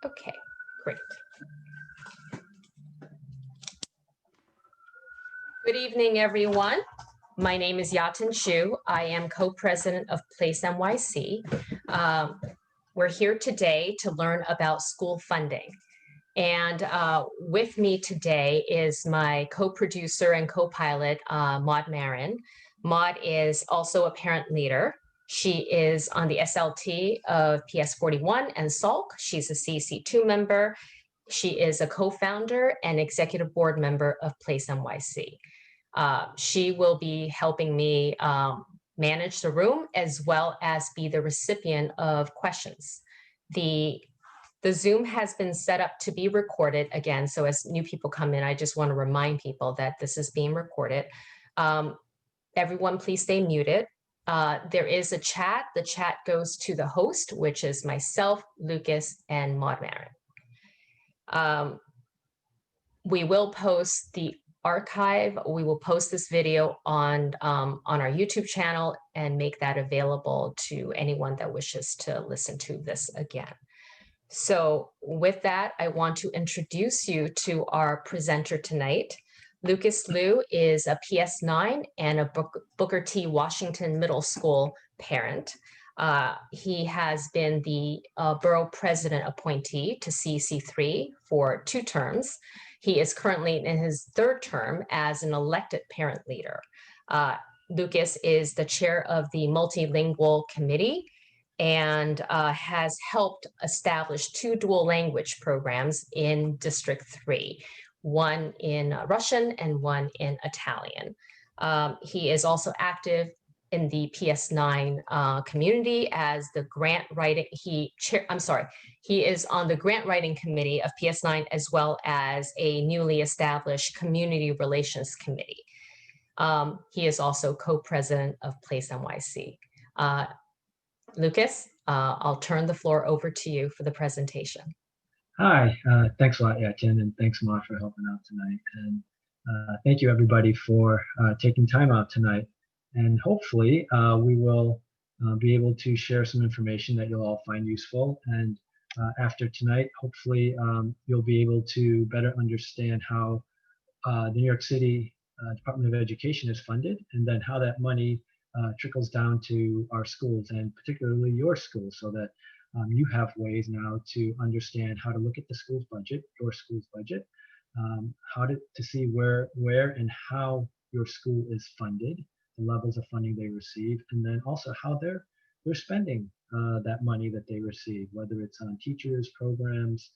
Okay, great. Good evening, everyone. My name is Yatin Chu. I am co-president of Place NYC. We're here today to learn about school funding. And with me today is my co-producer and co-pilot, Maud Marin. Maud is also a parent leader. She is on the SLT of PS41 and SALC. She's a CC2 member. She is a co-founder and executive board member of Place NYC. She will be helping me manage the room as well as be the recipient of questions. The Zoom has been set up to be recorded again. So as new people come in, I just want to remind people that this is being recorded. Everyone, please stay muted. There is a chat. The chat goes to the host, which is myself, Lucas, and Maud Marin. We will post the archive. We will post this video on our YouTube channel and make that available to anyone that wishes to listen to this again. So with that, I want to introduce you to our presenter tonight. Lucas Liu is a PS9 and a Booker T. Washington Middle School parent. He has been the borough president appointee to CC3 for 2 terms. He is currently in his 3rd term as an elected parent leader. Lucas is the chair of the multilingual committee and has helped establish 2 dual language programs in District 3, one in Russian and one in Italian. He is also active in the PS9 community as the grant writing, he is on the grant writing committee of PS9 as well as a newly established community relations committee. He is also co-president of Place NYC. Lucas, I'll turn the floor over to you for the presentation. Hi, thanks a lot, Yatin, and thanks, Maud, for helping out tonight. And thank you, everybody, for taking time out tonight. And hopefully, we will be able to share some information that you'll all find useful. And after tonight, hopefully, you'll be able to better understand how the New York City Department of Education is funded, and then how that money trickles down to our schools, and particularly your schools, so that you have ways now to understand how to look at the school's budget, your school's budget, how to see where and how your school is funded, the levels of funding they receive, and then also how they're spending that money that they receive, whether it's on teachers, programs,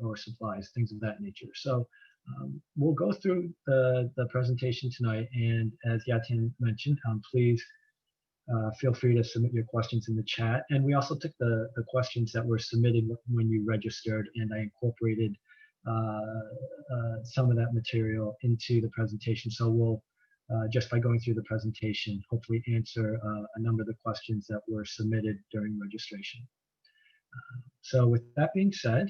or supplies, things of that nature. So we'll go through the presentation tonight, and as Yatin mentioned, please feel free to submit your questions in the chat. And we also took the questions that were submitted when you registered, and I incorporated some of that material into the presentation. So we'll, just by going through the presentation, hopefully answer a number of the questions that were submitted during registration. So with that being said,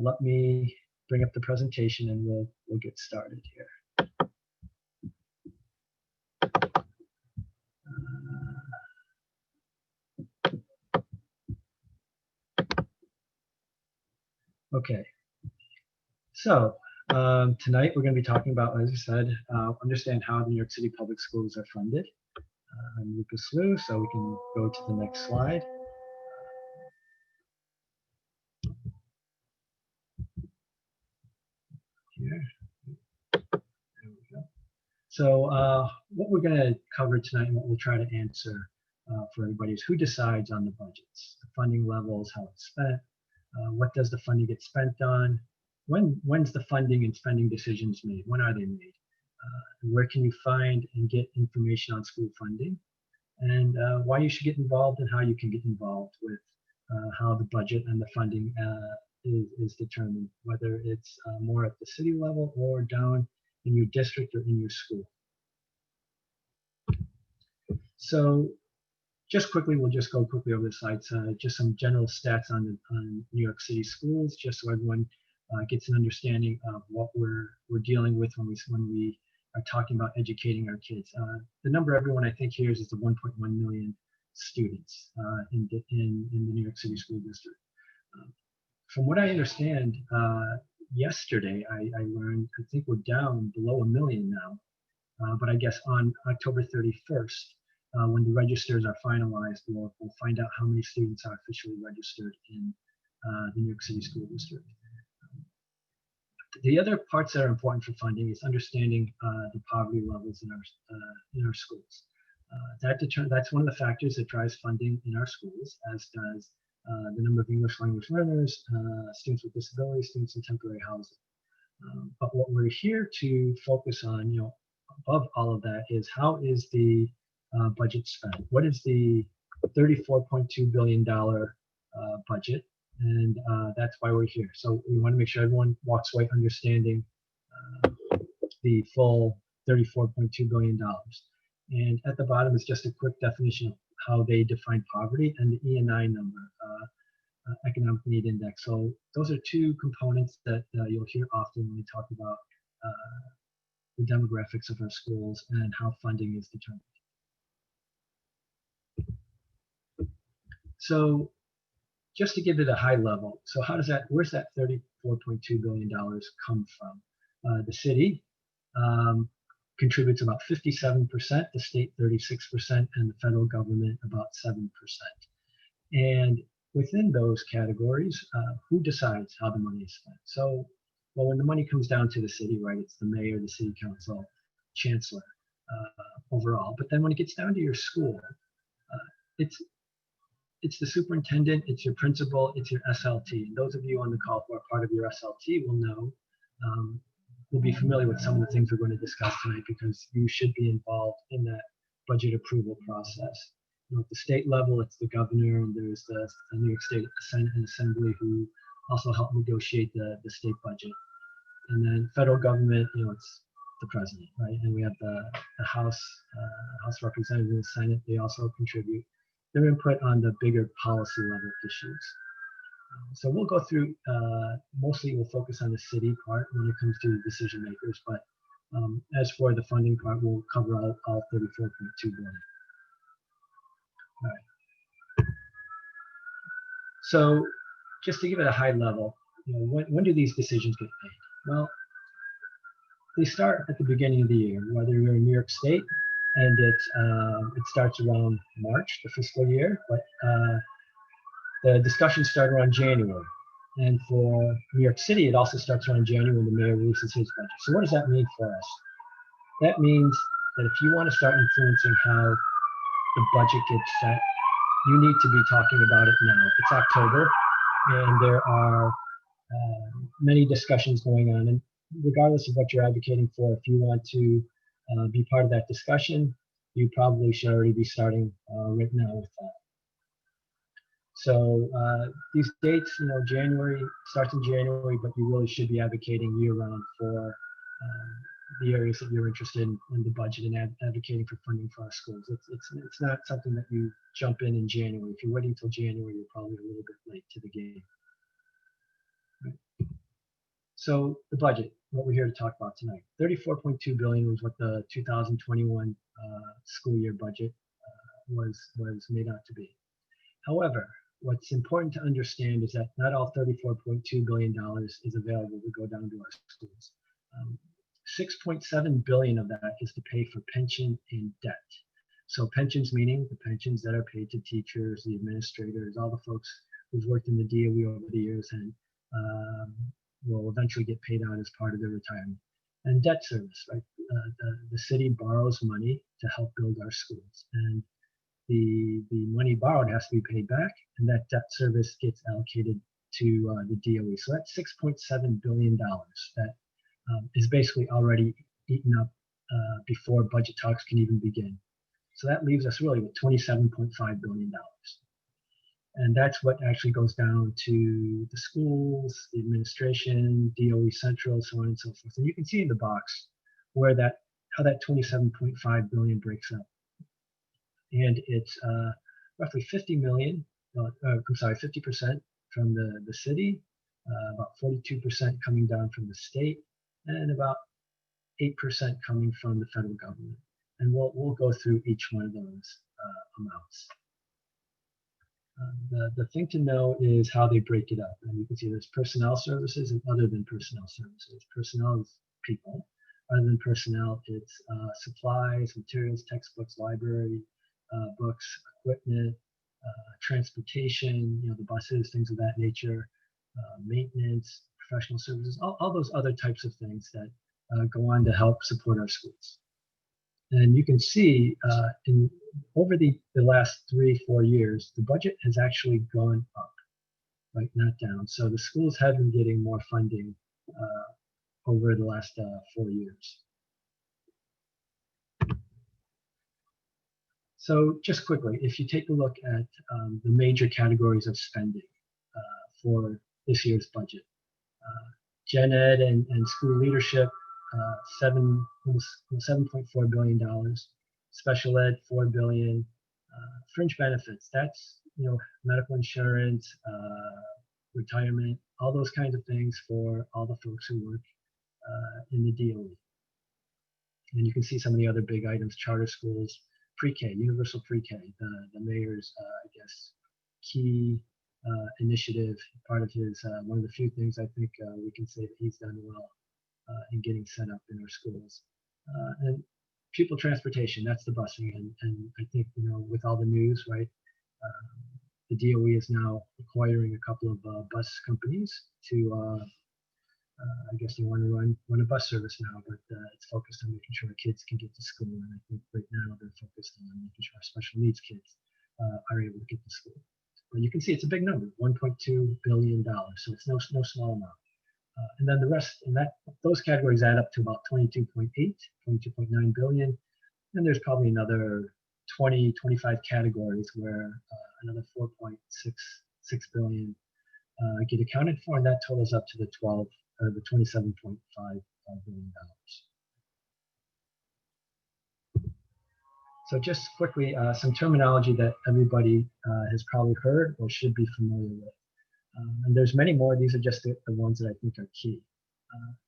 let me bring up the presentation and we'll get started here. Okay, so tonight we're going to be talking about, as I said, understand how the New York City public schools are funded. I'm Lucas Liu, so we can go to the next slide. Here. There we go. So what we're going to cover tonight and what we'll try to answer for everybody is who decides on the budgets, the funding levels, how it's spent, what does the funding get spent on, when's the funding and spending decisions made, when are they made, where can you find and get information on school funding, and why you should get involved and how you can get involved with how the budget and the funding is determined, whether it's more at the city level or down in your district or in your school. So just quickly, we'll just go quickly over the slides, just some general stats on New York City schools, just so everyone gets an understanding of what we're dealing with when we are talking about educating our kids. The number everyone I think hears is the 1.1 million students in the New York City school district. From what I understand, yesterday I learned, I think we're down below 1 million now. But I guess on October 31st, when the registers are finalized, we'll find out how many students are officially registered in the New York City School District. The other parts that are important for funding is understanding the poverty levels in our schools. That's one of the factors that drives funding in our schools, as does the number of English language learners, students with disabilities, students in temporary housing. But what we're here to focus on, above all of that, is how is the budget spent? What is the $34.2 billion budget? And that's why we're here. So we want to make sure everyone walks away understanding the full $34.2 billion. And at the bottom is just a quick definition of how they define poverty and the E&I number, economic need index. So those are two components that you'll hear often when we talk about the demographics of our schools and how funding is determined. So just to give it a high level, so where's that $34.2 billion come from? The city contributes about 57%, the state 36%, and the federal government about 7%. And within those categories, who decides how the money is spent? So, well, when the money comes down to the city, right, it's the mayor, the city council, chancellor overall. But then when it gets down to your school, it's the superintendent, it's your principal, it's your SLT. And those of you on the call who are part of your SLT will know, will be familiar with some of the things we're going to discuss tonight, because you should be involved in that budget approval process. At the state level, it's the governor, and there's the New York State Senate and Assembly who also help negotiate the state budget. And then federal government, it's the president, right? And we have the House Representatives and the Senate. They also contribute their input on the bigger policy level issues. So we'll go through, mostly we'll focus on the city part when it comes to decision makers, but as for the funding part, we'll cover all 34.2 billion. All right. So just to give it a high level, when do these decisions get made? Well, they start at the beginning of the year, whether you're in New York State, and it starts around March, the fiscal year, but the discussions start around January. And for New York City, it also starts around January when the mayor releases his budget. So what does that mean for us? That means that if you want to start influencing how the budget gets set, you need to be talking about it now. It's October, and there are many discussions going on. And regardless of what you're advocating for, if you want to be part of that discussion, you probably should already be starting right now with that. So these dates, January starts in January, but you really should be advocating year-round for the areas that you're interested in the budget and advocating for funding for our schools. It's not something that you jump in January. If you're waiting until January, you're probably a little bit late to the game. Right. So the budget, what we're here to talk about tonight. $34.2 billion was what the 2021 school year budget was made out to be. However, what's important to understand is that not all $34.2 billion is available to go down to our schools. 6.7 billion of that is to pay for pension and debt. So pensions meaning the pensions that are paid to teachers, the administrators, all the folks who've worked in the DOE over the years and will eventually get paid out as part of their retirement. And debt service, right? The city borrows money to help build our schools, and the money borrowed has to be paid back, and that debt service gets allocated to the DOE. So that's $6.7 billion that is basically already eaten up before budget talks can even begin. So that leaves us really with $27.5 billion. And that's what actually goes down to the schools, the administration, DOE Central, so on and so forth. And you can see in the box where how that $27.5 billion breaks up. And it's roughly 50% from the city, about 42% coming down from the state, and about 8% coming from the federal government. And we'll go through each one of those amounts. The thing to know is how they break it up. And you can see there's personnel services and other than personnel services. Personnel is people. Other than personnel, it's supplies, materials, textbooks, library, books, equipment, transportation, the buses, things of that nature, maintenance, professional services, all those other types of things that go on to help support our schools. And you can see over the last 3-4 years, the budget has actually gone up, right, not down. So the schools have been getting more funding over the last 4 years. So just quickly, if you take a look at the major categories of spending for this year's budget, Gen Ed and school leadership, $7.4 billion. Special Ed, $4 billion. Fringe benefits, that's medical insurance, retirement, all those kinds of things for all the folks who work in the DOE. And you can see some of the other big items: charter schools, pre-K, universal pre-K, the mayor's, key initiative, part of his, one of the few things I think we can say that he's done well in getting set up in our schools. And pupil transportation, that's the busing. And I think, with all the news, right, the DOE is now acquiring a couple of bus companies to, I guess they want to run a bus service now, but it's focused on making sure our kids can get to school. And I think right now they're focused on making sure our special needs kids are able to get to school. But you can see it's a big number, $1.2 billion. So it's no small amount. And then the rest, and those categories add up to about 22.9 billion. And there's probably another 25 categories where another 4.66 billion get accounted for, and that totals up to the $27.5 billion. So just quickly, some terminology that everybody has probably heard or should be familiar with. And there's many more. These are just the ones that I think are key.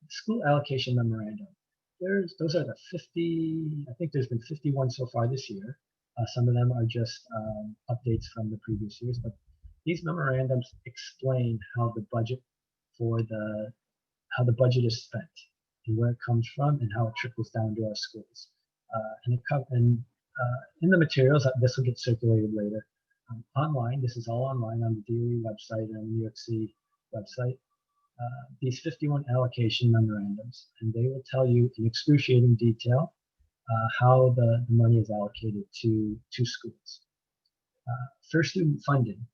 School allocation memorandum. Those are the 50, I think there's been 51 so far this year. Some of them are just updates from the previous years, but these memorandums explain how the budget is spent and where it comes from and how it trickles down to our schools. In the materials, this will get circulated later. Online, this is all online on the DOE website and New York City website. These 51 allocation memorandums, and they will tell you in excruciating detail how the money is allocated to schools. For student funding,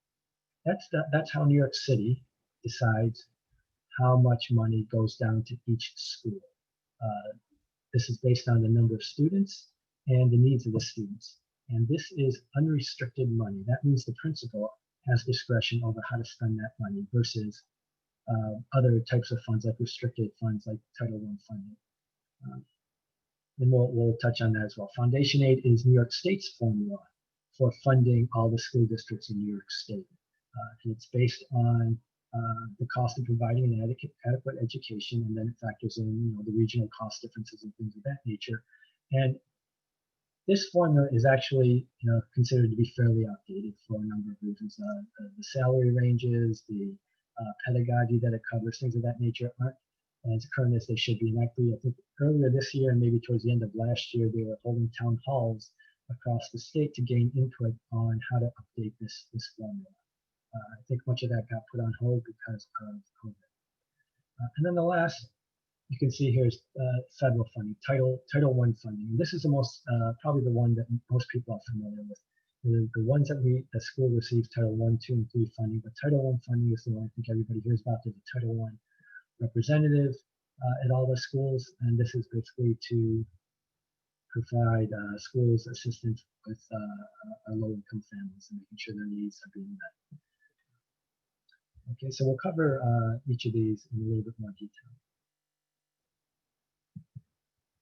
that's how New York City decides how much money goes down to each school. This is based on the number of students and the needs of the students. And this is unrestricted money. That means the principal has discretion over how to spend that money versus other types of funds like restricted funds like Title I funding. And we'll touch on that as well. Foundation aid is New York State's formula for funding all the school districts in New York State. And it's based on the cost of providing an adequate education, and then it factors in the regional cost differences and things of that nature. And this formula is actually considered to be fairly outdated for a number of reasons. The salary ranges, the pedagogy that it covers, things of that nature aren't as current as they should be. And actually, I think earlier this year and maybe towards the end of last year, they were holding town halls across the state to gain input on how to update this formula. I think much of that got put on hold because of COVID. And then the last, you can see here is federal funding, Title I funding. And this is the most, probably the one that most people are familiar with. The ones that the school receives Title I, II, and III funding, but Title I funding is the one I think everybody hears about. There's a Title I representative at all the schools, and this is basically to provide schools assistance with our low-income families and making sure their needs are being met. Okay, so we'll cover each of these in a little bit more detail.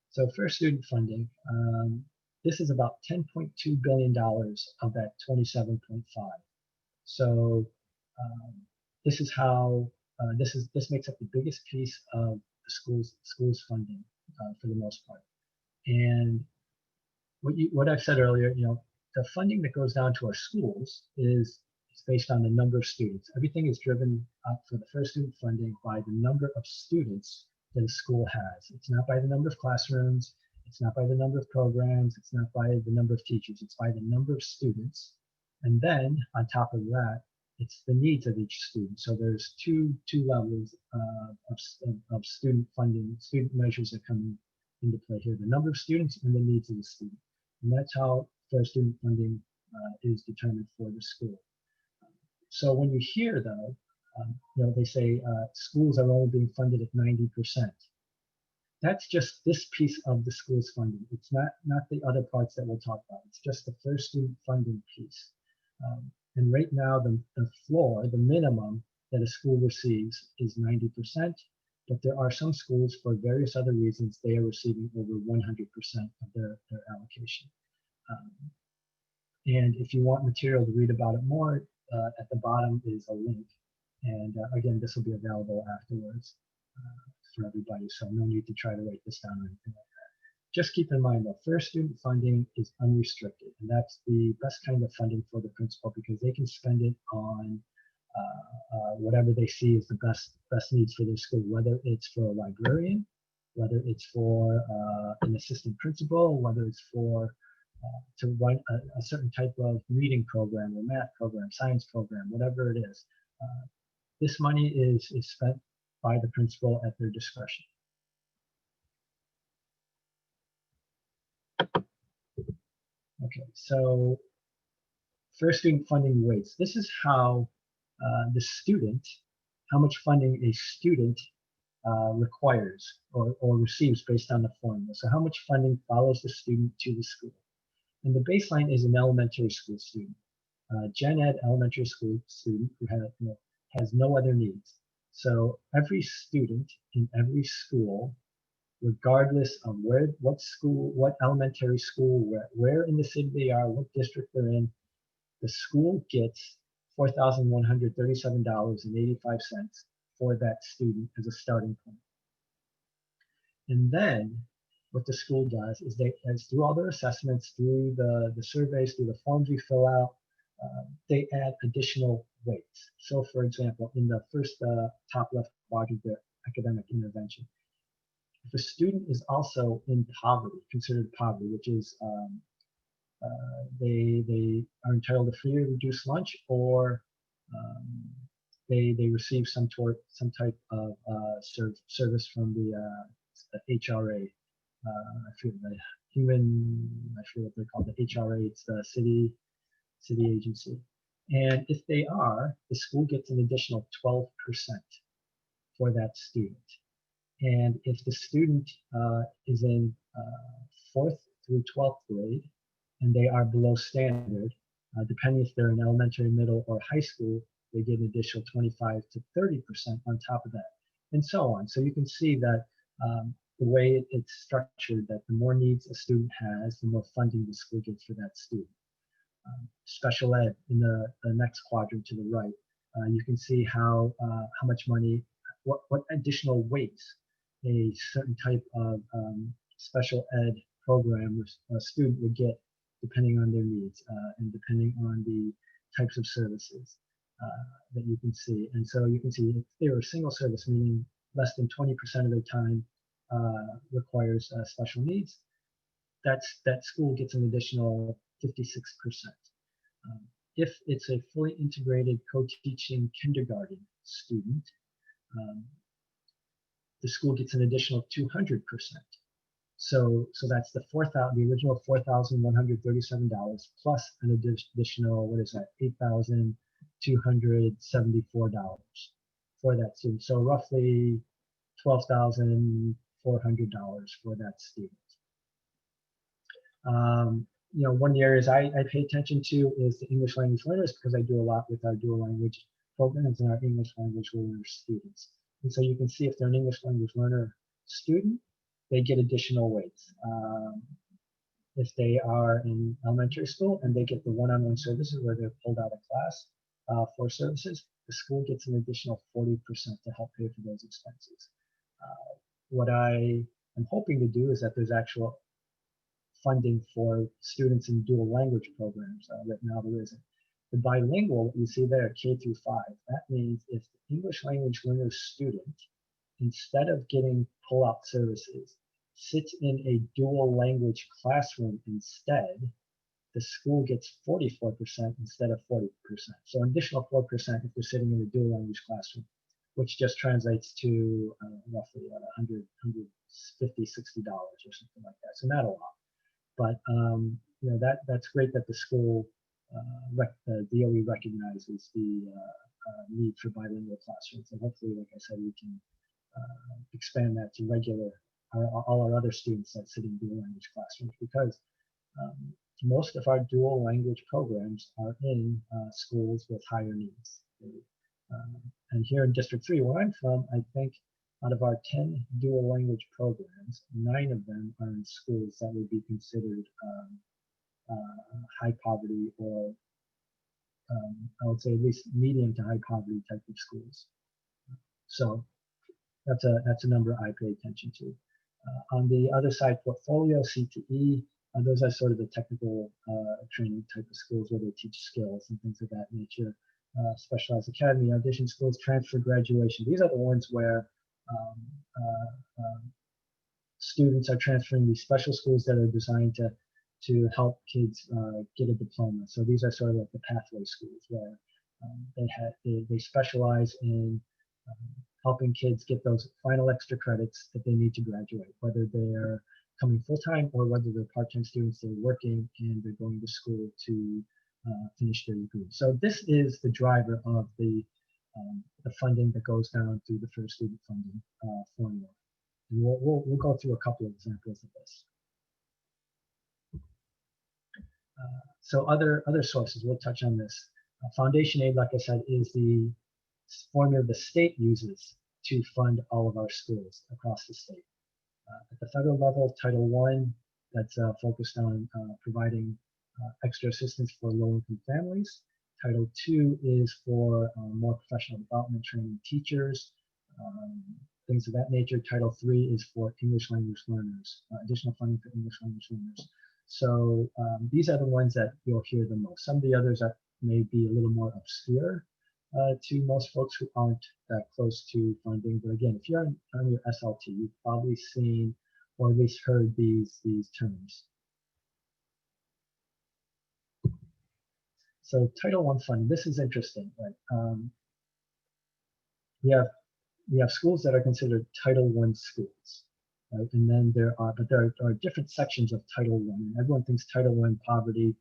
So for student funding, this is about $10.2 billion of that 27.5. So this is how this makes up the biggest piece of the schools funding for the most part. And what I've said earlier, the funding that goes down to our schools is It's based on the number of students. Everything is driven up for the first student funding by the number of students that a school has. It's not by the number of classrooms. It's not by the number of programs. It's not by the number of teachers. It's by the number of students. And then on top of that, it's the needs of each student. So there's two levels of student funding, student measures that come into play here: the number of students and the needs of the student. And that's how fair student funding is determined for the school. So when you hear, though, they say schools are only being funded at 90%. That's just this piece of the school's funding. It's not the other parts that we'll talk about. It's just the first student funding piece. And right now, the floor, the minimum that a school receives is 90%, but there are some schools, for various other reasons, they are receiving over 100% of their allocation. And if you want material to read about it more, at the bottom is a link. And again, this will be available afterwards for everybody, so no need to try to write this down or anything like that. Just keep in mind that first student funding is unrestricted, and that's the best kind of funding for the principal, because they can spend it on whatever they see is the best needs for their school, whether it's for a librarian, whether it's for an assistant principal, whether it's for to run a certain type of reading program or math program, science program, whatever it is. This money is spent by the principal at their discretion. Okay, so first student funding rates. This is how how much funding a student requires or receives based on the formula. So how much funding follows the student to the school. And the baseline is an elementary school student. Gen Ed elementary school student who has no other needs. So every student in every school, regardless of what school, what elementary school, where in the city they are, what district they're in, the school gets $4,137.85 for that student as a starting point. And then what the school does is as through all their assessments, through the surveys, through the forms we fill out, they add additional weights. So for example, in the first top left quadrant, the academic intervention, if a student is also in poverty, considered poverty, which is they are entitled to free or reduced lunch, or they receive some type of service from the HRA. I forget what they're called, the HRA. It's the city agency. And if they are, the school gets an additional 12% for that student. And if the student is in 4th through 12th grade, and they are below standard, depending if they're in elementary, middle, or high school, they get an additional 25 to 30% on top of that, and so on. So you can see that the way it's structured, that the more needs a student has, the more funding the school gets for that student. Special ed in the next quadrant to the right, you can see how much money, what additional weights a certain type of special ed program a student would get depending on their needs and depending on the types of services that you can see. And so you can see if they were single service, meaning less than 20% of their time requires special needs, that school gets an additional 56%. If it's a fully integrated co-teaching kindergarten student, the school gets an additional 200%. So that's the original $4,137 plus an additional, what is that, $8,274 for that student. So roughly $12,400 for that student. One of the areas I pay attention to is the English language learners, because I do a lot with our dual language programs and our English language learner students. And so you can see if they're an English language learner student, they get additional weights. If they are in elementary school and they get the one-on-one services where they're pulled out of class for services, the school gets an additional 40% to help pay for those expenses. What I am hoping to do is that there's actual funding for students in dual language programs. Right now there isn't. The bilingual, what you see there, K through 5, that means if the English language learner student, instead of getting pull-out services, sits in a dual language classroom instead, the school gets 44% instead of 40%. So an additional 4% if they're sitting in a dual language classroom, which just translates to roughly $150, $60 or something like that. So not a lot, but that's great that the school, the DOE recognizes the need for bilingual classrooms, and hopefully, like I said, we can expand that to all our other students that sit in dual language classrooms, because most of our dual language programs are in schools with higher needs. And here in District 3, where I'm from, I think out of our 10 dual language programs, 9 of them are in schools that would be considered high poverty, or I would say at least medium to high poverty type of schools. So that's a number I pay attention to. On the other side, portfolio, CTE, those are sort of the technical training type of schools where they teach skills and things of that nature. Specialized academy, audition schools, transfer, graduation. These are the ones where students are transferring these special schools that are designed to help kids get a diploma. So these are sort of like the pathway schools where they specialize in helping kids get those final extra credits that they need to graduate, whether they're coming full-time or whether they're part-time students, they're working and they're going to school to finish their degree. So this is the driver of the funding that goes down through the Fair Student Funding formula. And we'll go through a couple of examples of this. So other sources, we'll touch on this. Foundation aid, like I said, is the formula the state uses to fund all of our schools across the state. At the federal level, Title I, that's focused on providing extra assistance for low-income families. Title II is for more professional development, training teachers, things of that nature. Title III is for English language learners, additional funding for English language learners. So these are the ones that you'll hear the most. Some of the others that may be a little more obscure to most folks who aren't that close to funding. But again, if you're on your SLT, you've probably seen or at least heard these terms. So Title I funding, this is interesting, right? We have schools that are considered Title I schools, right? And then there are different sections of Title I, and everyone thinks Title I poverty,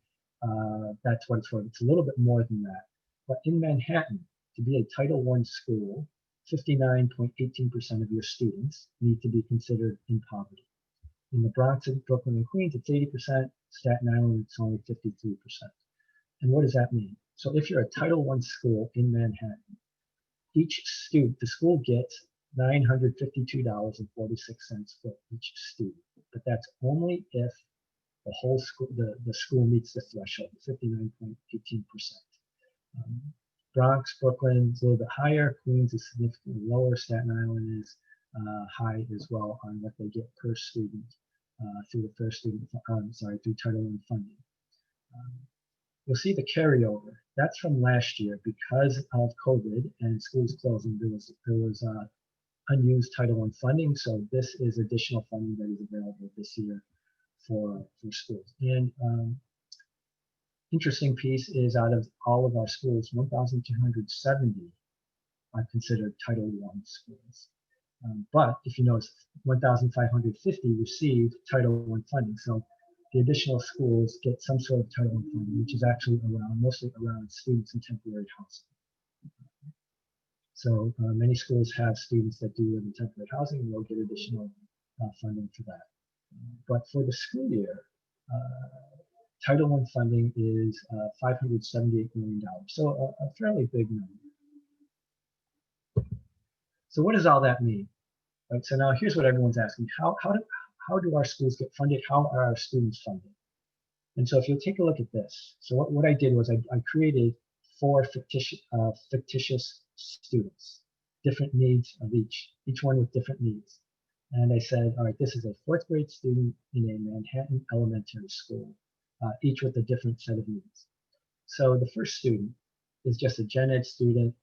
that's what it's for. It's a little bit more than that. But in Manhattan, to be a Title I school, 59.18% of your students need to be considered in poverty. In the Bronx, Brooklyn, and Queens, it's 80%. Staten Island, it's only 53%. And what does that mean? So if you're a Title I school in Manhattan, the school gets $952.46 for each student. But that's only if the whole school, the school meets the threshold, 59.18%. Bronx, Brooklyn is a little bit higher. Queens is significantly lower. Staten Island is high as well on what they get per student through the Fair Student, through Title I funding. You'll see the carryover. That's from last year because of COVID and schools closing. There was unused Title I funding, so this is additional funding that is available this year for schools. And interesting piece is out of all of our schools, 1,270 are considered Title I schools. But if you notice, 1,550 received Title I funding. So the additional schools get some sort of Title I funding, which is actually mostly around students in temporary housing. So many schools have students that do live in temporary housing, and they'll get additional funding for that. But for the school year, Title I funding is $578 million, so a fairly big number. So what does all that mean? Right, so now here's what everyone's asking. How do our schools get funded? How are our students funded? And so if you'll take a look at this. So what I did was I created 4 fictitious students, different needs of each one with different needs. And I said, all right, this is a 4th grade student in a Manhattan elementary school, each with a different set of needs. So the first student is just a gen ed student,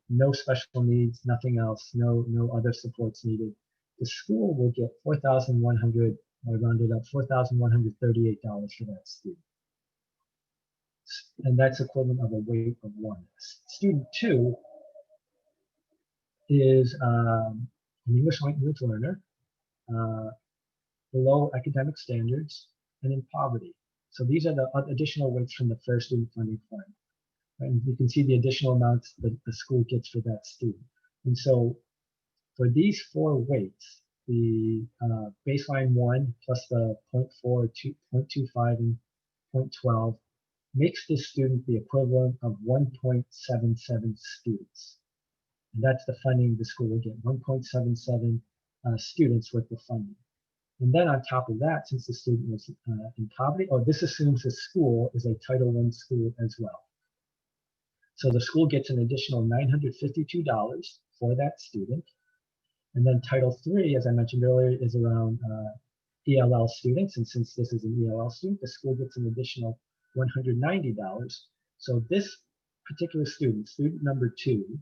no special needs, nothing else, no other supports needed. The school will get $4,100, I rounded up, $4,138 for that student. And that's equivalent of a weight of 1. Student 2 is an English language learner, below academic standards, and in poverty. So these are the additional weights from the fair student funding fund. And you can see the additional amounts that the school gets for that student. And so for these 4 weights, the baseline 1 plus the 0.4, 0.25, and 0.12 makes this student the equivalent of 1.77 students. And that's the funding the school will get, 1.77 students worth of funding. And then on top of that, since the student was in poverty, this assumes the school is a Title I school as well. So the school gets an additional $952 for that student. And then Title III, as I mentioned earlier, is around ELL students. And since this is an ELL student, the school gets an additional $190. So this particular student, student number 2,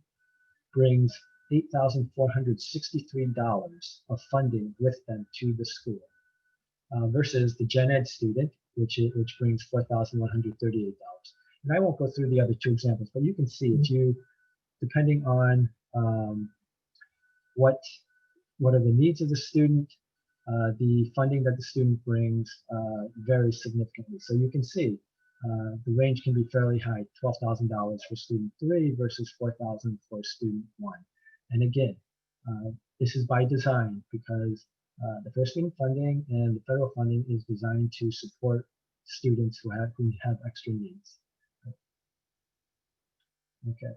brings $8,463 of funding with them to the school, versus the gen ed student, which brings $4,138. And I won't go through the other 2 examples, but you can see if you, depending on what are the needs of the student, the funding that the student brings varies significantly. So you can see the range can be fairly high, $12,000 for student 3 versus $4,000 for student 1. And again, this is by design because the fair student funding and the federal funding is designed to support students who have extra needs. Okay.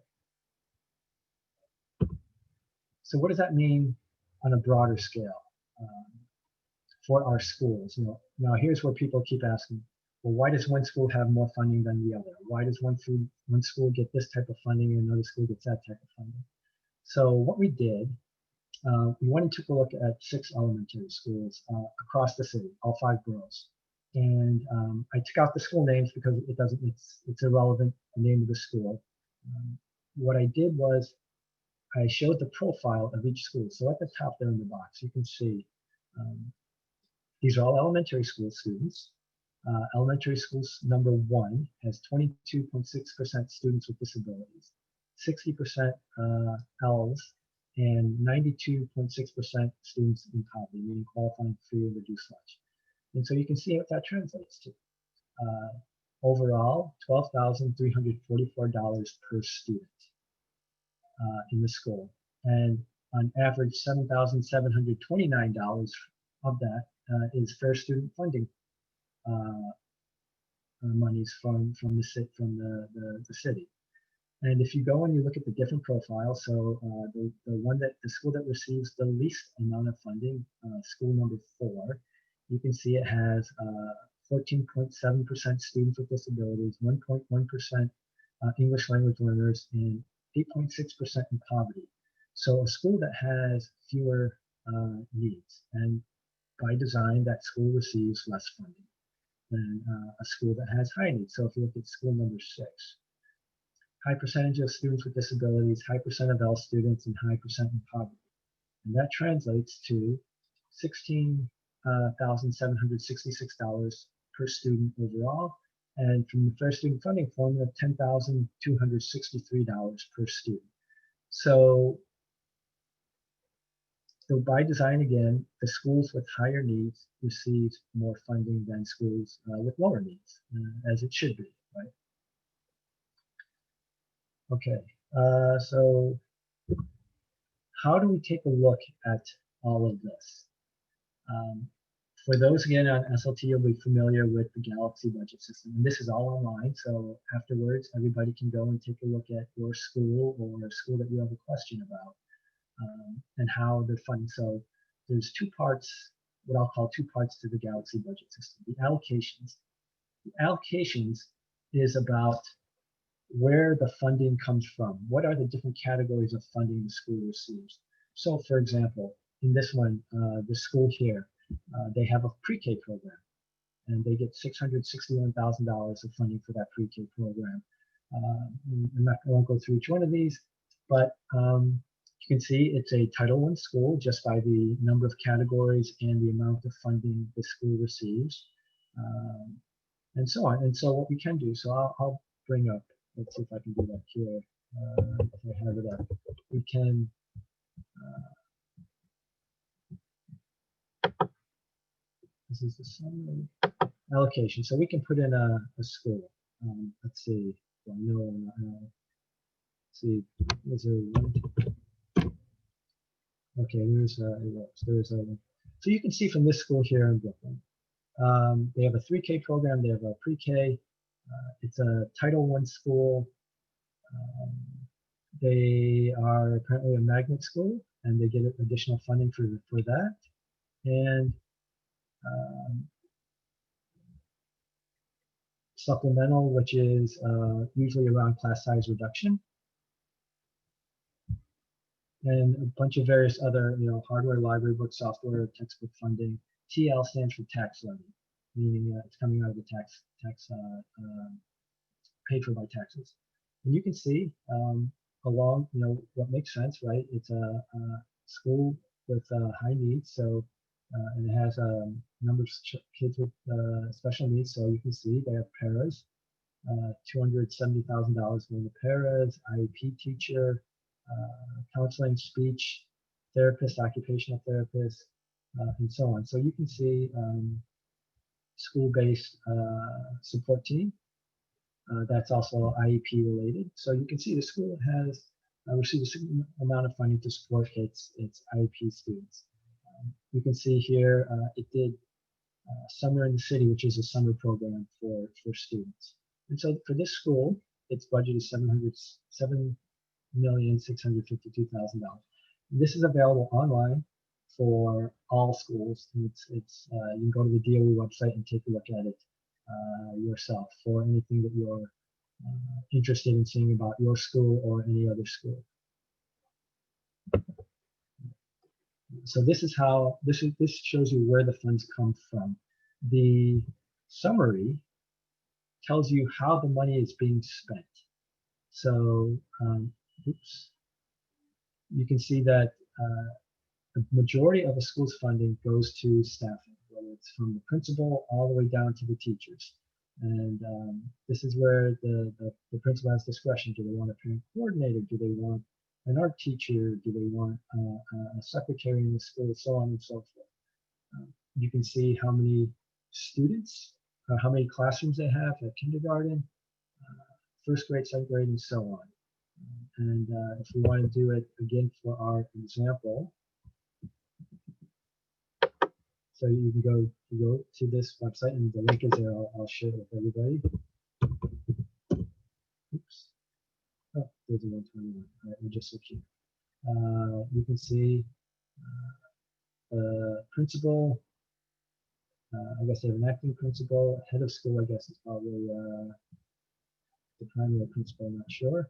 So what does that mean on a broader scale for our schools? Now here's where people keep asking, well, why does one school have more funding than the other? Why does one school get this type of funding and another school gets that type of funding? So what we did, we went and took a look at 6 elementary schools across the city, all 5 boroughs. And I took out the school names because it's irrelevant, the name of the school. What I did was I showed the profile of each school. So at the top there in the box, you can see these are all elementary school students. Elementary school number 1 has 22.6% students with disabilities, 60% ELs, and 92.6% students in poverty, meaning qualifying for free or reduced lunch. And so you can see what that translates to. Overall, $12,344 per student in the school. And on average, $7,729 of that is fair student funding monies from the city. And if you go and you look at the different profiles, so the school that receives the least amount of funding, school number 4, you can see it has 14.7% students with disabilities, 1.1% English language learners, and 8.6% in poverty. So a school that has fewer needs, and by design, that school receives less funding than a school that has high needs. So if you look at school number 6, high percentage of students with disabilities, high percent of EL students, and high percent in poverty. And that translates to $16,766 per student overall, and from the fair student funding formula, $10,263 per student. So by design, again, the schools with higher needs receive more funding than schools with lower needs, as it should be, right? Okay, so how do we take a look at all of this? For those, again, on SLT, you'll be familiar with the Galaxy budget system. And this is all online, so afterwards, everybody can go and take a look at your school or a school that you have a question about and how they're funded. So there's 2 parts, what I'll call 2 parts to the Galaxy budget system. The allocations. The allocations is about where the funding comes from. What are the different categories of funding the school receives? So, for example, in this one, the school here, they have a pre-K program. and they get $661,000 of funding for that pre-K program. I won't go through each one of these, but you can see it's a Title I school just by the number of categories and the amount of funding the school receives, and so on. And so what we can do, so I'll bring up, let's see if I can do that here. If I have it up, we can. This is the summary allocation. So we can put in a school. Let's see. Well, no, let's see. Is there one? Okay, there's a. So you can see from this school here in Brooklyn, they have a 3K program. They have a pre-K. It's a Title I school. They are currently a magnet school, and they get additional funding for that. And supplemental, which is usually around class size reduction, and a bunch of various other, hardware, library book, software, textbook funding. TL stands for tax levy, meaning it's coming out of the tax paid for by taxes. And you can see along, what makes sense, right? It's a school with high needs, so and it has a number of kids with special needs. So you can see they have paras, $270,000 going to paras, IEP teacher, counseling, speech therapist, occupational therapist, and so on. So you can see school-based support team. That's also IEP related. So you can see the school has received a significant amount of funding to support its IEP students. You can see here it did Summer in the City, which is a summer program for students. And so for this school, its budget is $7,652,000. This is available online for all schools. And it's you can go to the DOE website and take a look at it yourself for anything that you're interested in seeing about your school or any other school. So this is how this shows you where the funds come from. The summary tells you how the money is being spent. So you can see that the majority of a school's funding goes to staffing, whether it's from the principal all the way down to the teachers. And this is where the principal has discretion. Do they want a parent coordinator? Do they want an art teacher? Do they want a secretary in the school? So on and so forth. You can see how many students, how many classrooms they have at kindergarten, first grade, second grade, and so on. And if we want to do it again for our example, so you can go to this website, and the link is there. I'll share it with everybody. Oops. Oh, there's a 121. All right, we'll just look here. You can see principal. I guess they have an acting principal. Head of school, I guess, is probably the primary principal. I'm not sure.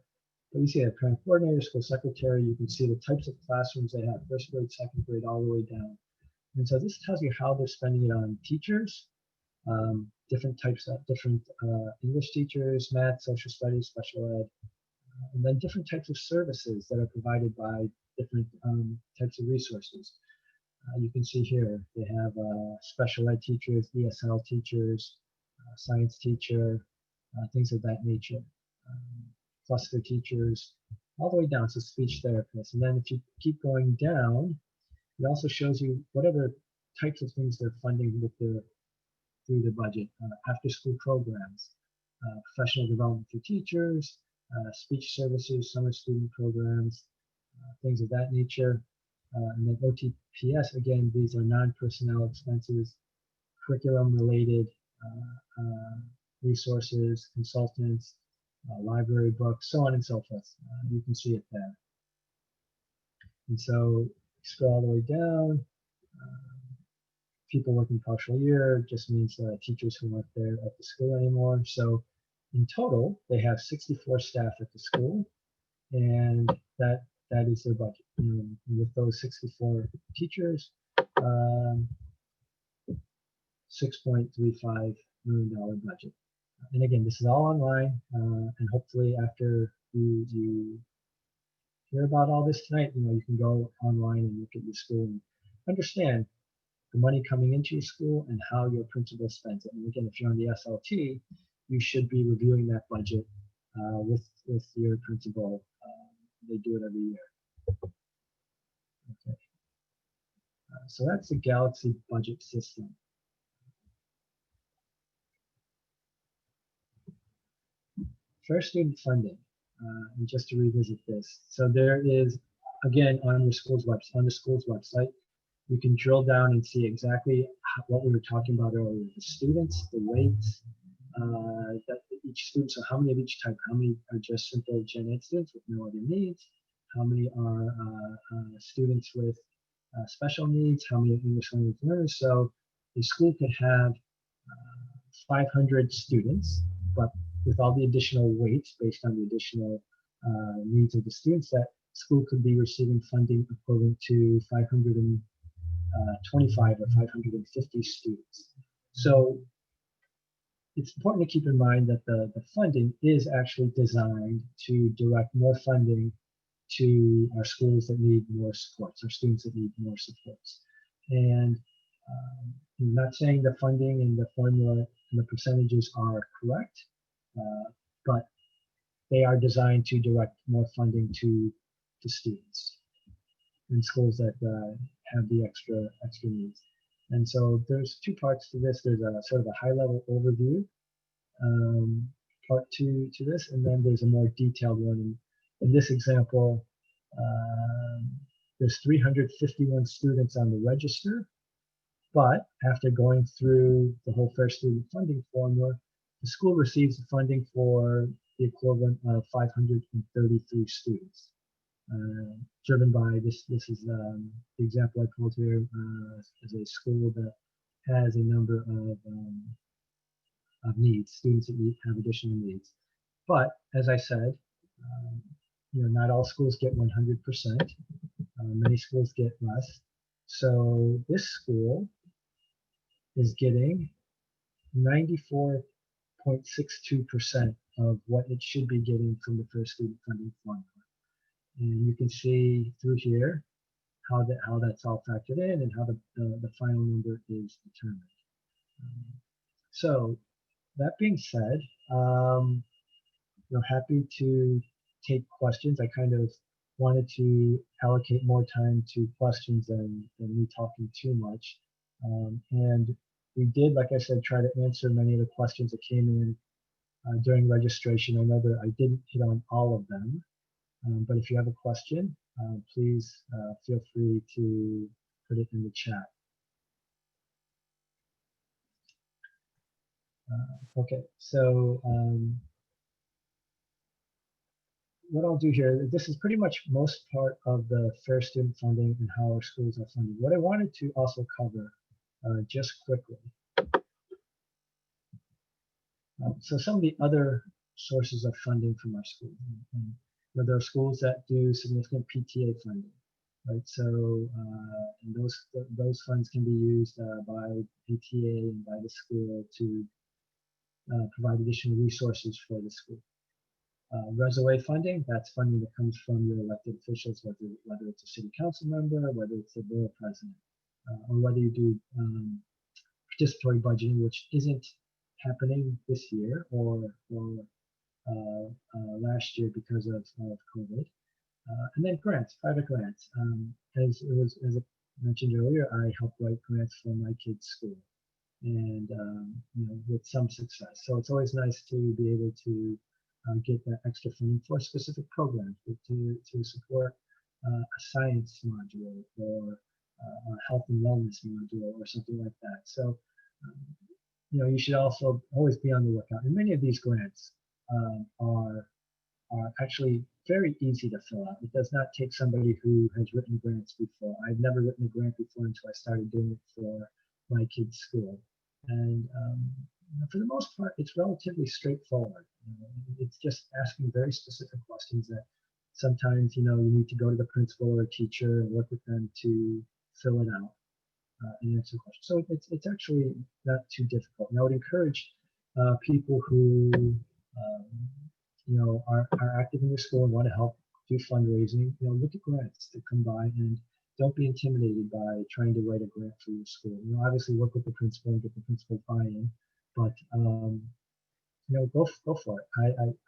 But you see a parent coordinator, school secretary. You can see the types of classrooms they have: first grade, second grade, all the way down. And so this tells you how they're spending it on teachers, different types of English teachers, math, social studies, special ed, and then different types of services that are provided by different types of resources. You can see here they have special ed teachers, ESL teachers, science teacher, things of that nature, cluster teachers, all the way down to speech therapists. And then if you keep going down, it also shows you whatever types of things they're funding with through the budget. After school programs, professional development for teachers, speech services, summer student programs, things of that nature. And then OTPS, again, these are non-personnel expenses, curriculum related resources, consultants, library books, so on and so forth. You can see it there. And so scroll all the way down. People working partial year just means teachers who aren't there at the school anymore. So in total, they have 64 staff at the school, and that is their budget. With those 64 teachers, $6.35 million budget. And again, this is all online, and hopefully after you hear about all this tonight, you can go online and look at your school and understand the money coming into your school and how your principal spends it. And again, if you're on the SLT, you should be reviewing that budget with your principal. They do it every year. Okay. So that's the Galaxy budget system. Fair student funding, and just to revisit this. So there is, again, on the school's website, you can drill down and see exactly what we were talking about earlier: the students, the weights, that each student. So how many of each type? How many are just simple gen ed students with no other needs? How many are students with special needs? How many English language learners? So the school could have 500 students, but with all the additional weights based on the additional needs of the students, that school could be receiving funding equivalent to 525 or 550 students. So it's important to keep in mind that the funding is actually designed to direct more funding to our schools that need more supports, our students that need more supports. And I'm not saying the funding and the formula and the percentages are correct, but they are designed to direct more funding to students in schools that have the extra needs. And so there's two parts to this. There's a sort of a high-level overview part to this, and then there's a more detailed one. In this example, there's 351 students on the register, but after going through the whole Fair Student Funding formula, the school receives the funding for the equivalent of 533 students, driven by this. This is the example I pulled here as a school that has a number of needs, students that have additional needs. But as I said, not all schools get 100%. Many schools get less. So this school is getting 94.62% of what it should be getting from the Fair Student Funding formula. And you can see through here how that's all factored in and how the final number is determined. So that being said, happy to take questions. I kind of wanted to allocate more time to questions than me talking too much. And we did, like I said, try to answer many of the questions that came in during registration. I know that I didn't hit on all of them, but if you have a question, please feel free to put it in the chat. Okay, so what I'll do here, this is pretty much most part of the Fair Student Funding and how our schools are funded. What I wanted to also cover just quickly. So some of the other sources of funding from our schools. And, there are schools that do significant PTA funding, right? So and those funds can be used by PTA and by the school to provide additional resources for the school. Reso funding, that's funding that comes from your elected officials, whether it's a city council member, whether it's a borough president, or whether you do participatory budgeting, which isn't happening this year or last year because of COVID. And then grants, private grants. As I mentioned earlier, I help write grants for my kids' school, and with some success. So it's always nice to be able to get that extra funding for specific programs, to support a science module or a health and wellness module or something like that. So you should also always be on the lookout. And many of these grants are actually very easy to fill out. It does not take somebody who has written grants before. I've never written a grant before until I started doing it for my kids' school. And for the most part, it's relatively straightforward. It's just asking very specific questions that sometimes you need to go to the principal or teacher and work with them to fill it out. and answer questions. So it's actually not too difficult. And I would encourage people who are active in their school and want to help do fundraising. Look at grants that come by, and don't be intimidated by trying to write a grant for your school. Obviously work with the principal and get the principal buy-in, but go for it.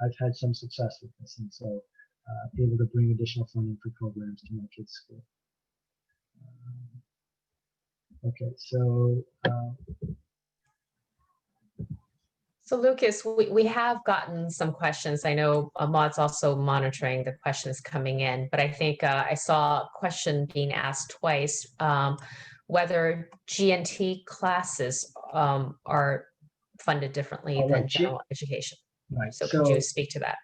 I've had some success with this, and so be able to bring additional funding for programs to my kids' school. Okay, so. So Lucas, we have gotten some questions. I know Maud's also monitoring the questions coming in, but I think I saw a question being asked twice, whether G&T classes are funded differently than general education. Right. So could you speak to that?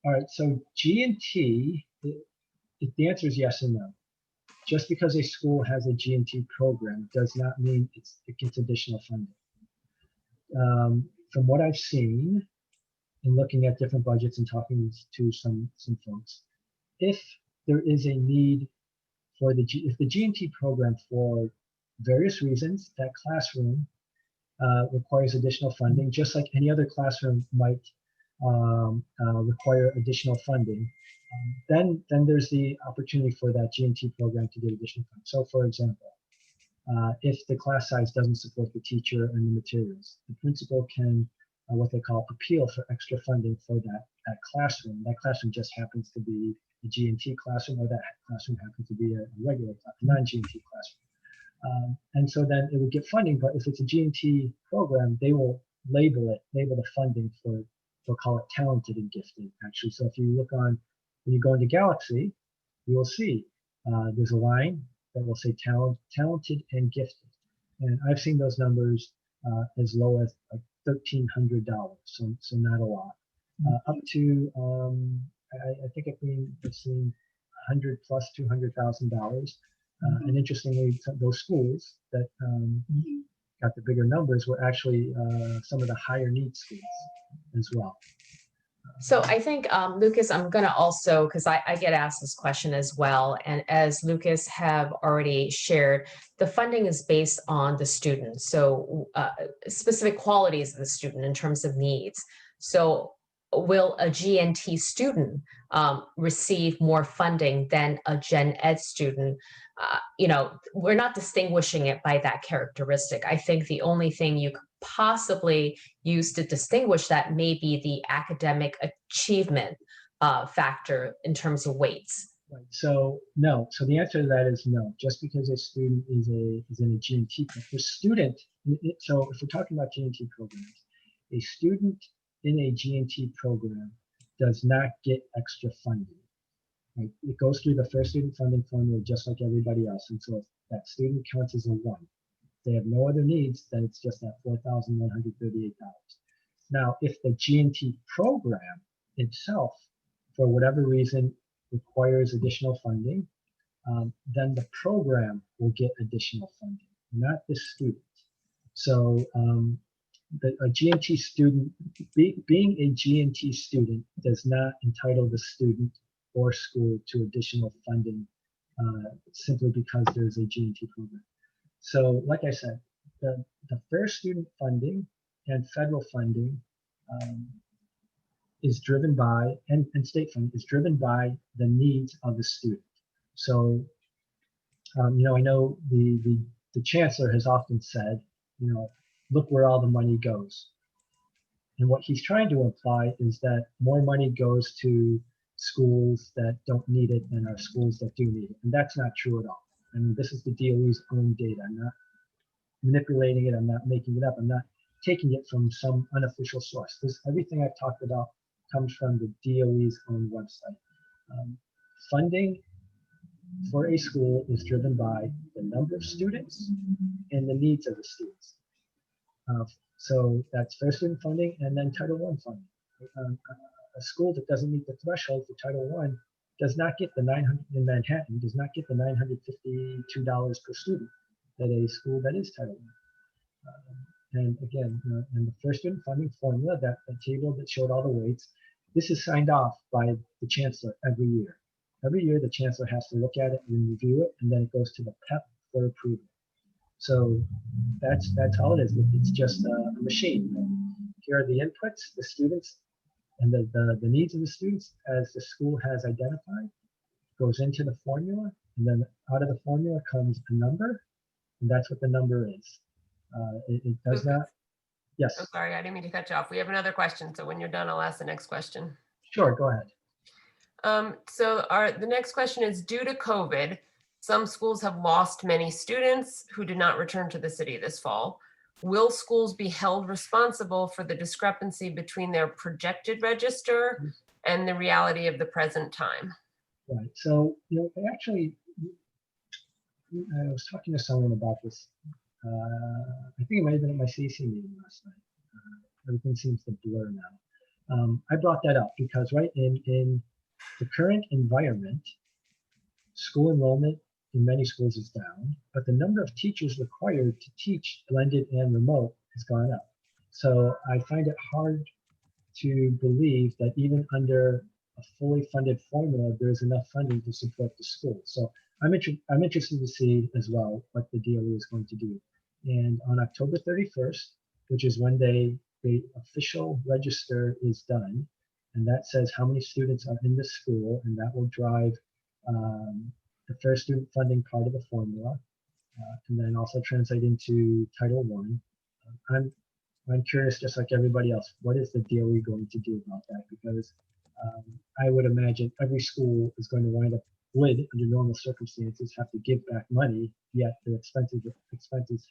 All right, so G&T, the answer is yes and no. Just because a school has a G&T program does not mean it gets additional funding. From what I've seen in looking at different budgets and talking to some folks, if there is a need for if the G&T program, for various reasons, that classroom requires additional funding, just like any other classroom might require additional funding, then there's the opportunity for that G&T program to get additional funding. So for example, if the class size doesn't support the teacher and the materials, the principal can what they call appeal for extra funding for that classroom. That classroom just happens to be a G&T classroom, or that classroom happens to be a regular non-G&T classroom. And so then it would get funding, but if it's a G&T program, they will label the funding for, they'll call it talented and gifted, actually. So if you look when you go into Galaxy, you will see there's a line that will say talented and gifted. And I've seen those numbers as low as like $1,300, so not a lot, up to I think I've seen 100 plus $200,000. And interestingly, those schools that got the bigger numbers were actually some of the higher need schools as well. So I think, Lucas, I'm going to also, because I get asked this question as well, and as Lucas have already shared, the funding is based on the student, so specific qualities of the student in terms of needs. So will a G&T student receive more funding than a Gen Ed student? We're not distinguishing it by that characteristic. I think the only thing you could possibly use to distinguish that may be the academic achievement factor in terms of weights. Right. So no. So the answer to that is no. Just because a student is in a G&T program, the student. So if we're talking about G&T programs, a student in a G&T program does not get extra funding. Right? It goes through the first student funding formula just like everybody else, and so if that student counts as a 1. They have no other needs, then it's just that $4,138. Now, if the G&T program itself, for whatever reason, requires additional funding, then the program will get additional funding, not the student. So a G&T student, being a G&T student does not entitle the student or school to additional funding simply because there's a G&T program. So like I said, the first student funding and federal funding is driven by, and state funding is driven by the needs of the student. So, I know the chancellor has often said, look where all the money goes. And what he's trying to imply is that more money goes to schools that don't need it than our schools that do need it. And that's not true at all. I mean, this is the DOE's own data. I'm not manipulating it. I'm not making it up. I'm not taking it from some unofficial source. Everything I've talked about comes from the DOE's own website. Funding for a school is driven by the number of students and the needs of the students. So that's first student funding and then Title I funding. A school that doesn't meet the threshold for Title I does not get the in Manhattan, does not get the $952 per student that a school that is Title I. And again, in the first student funding formula, that table that showed all the weights, this is signed off by the chancellor every year. Every year, the chancellor has to look at it and review it, and then it goes to the PEP for approval. So that's all it is. It's just a machine. Here are the inputs, the students, and the needs of the students as the school has identified, goes into the formula, and then out of the formula comes a number, and that's what the number is. It does Lucas, not. Yes. I'm sorry, I didn't mean to cut you off. We have another question. So when you're done, I'll ask the next question. Sure, go ahead. The next question is, due to COVID, some schools have lost many students who did not return to the city this fall. Will schools be held responsible for the discrepancy between their projected register and the reality of the present time? Right. So, actually, I was talking to someone about this. I think it might have been at my CC meeting last night. Everything seems to blur now. I brought that up because, right, in the current environment, school enrollment in many schools is down, but the number of teachers required to teach blended and remote has gone up. So I find it hard to believe that even under a fully funded formula, there's enough funding to support the school. So I'm interested to see as well what the DOE is going to do. And on October 31st, which is when the official register is done, and that says how many students are in the school, and that will drive the fair student funding part of the formula, and then also translate into Title I. I'm curious, just like everybody else, what is the DOE going to do about that? Because I would imagine every school is going to wind up would, under normal circumstances, have to give back money, yet the expenses